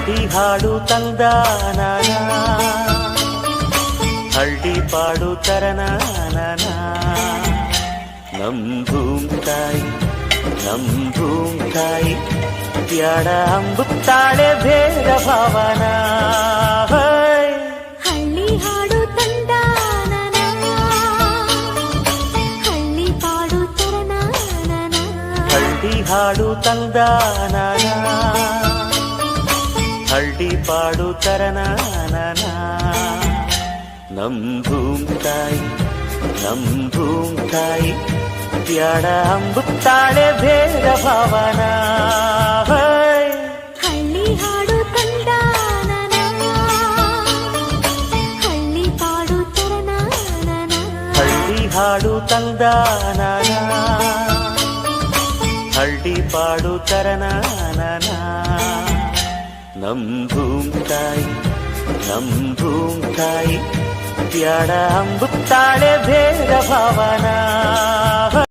ಹಳ್ಳಿ ಹಾಡು ತಂದಾನ, ಹಳ್ಳಿ ಪಾಡು ತರನಾನ. ನಮ್ ಭೂಮ್ತಾಯಿ ನಮ್ ಭೂಮ್ತಾಯಿ ಬ್ಯಾಡ ಅಂಬುತ್ತಾಳೆ ಭೇದ ಭಾವನ. ಹಳ್ಳಿ ಹಾಡು ತಂದಾನ, ಹಳ್ಳಿ ಪಾಡು ತರನಾನ. ಹಳ್ಳಿ ಹಾಡು ತಂದಾನ, ಹಳ್ಳಿ ಪಾಡು ತರನಾನ. ನಮ್ ಭೂಮ್ತಾಯಿ ನಮ್ ಭೂಮ್ತಾಯಿ ಬ್ಯಾಡ ಅಂಬುತ್ತಾಳೆ ಭೇದ ಭಾವನ. ಹಳ್ಳಿ ಹಾಡು ತಂದಾನ, ಹಳ್ಳಿ ಪಾಡು ತರನಾನ. ಹಳ್ಳಿ ಹಾಡು ತಂದಾನ, ಹಳ್ಳಿ ಪಾಡು ತರನಾನ. ನಮ್ ಭೂಮ್ತಾಯಿ ನಮ್ ಭೂಮ್ತಾಯಿ ಬ್ಯಾಡ ಅಂಬುತ್ತಾಳೆ ಭೇದ ಭಾವನ.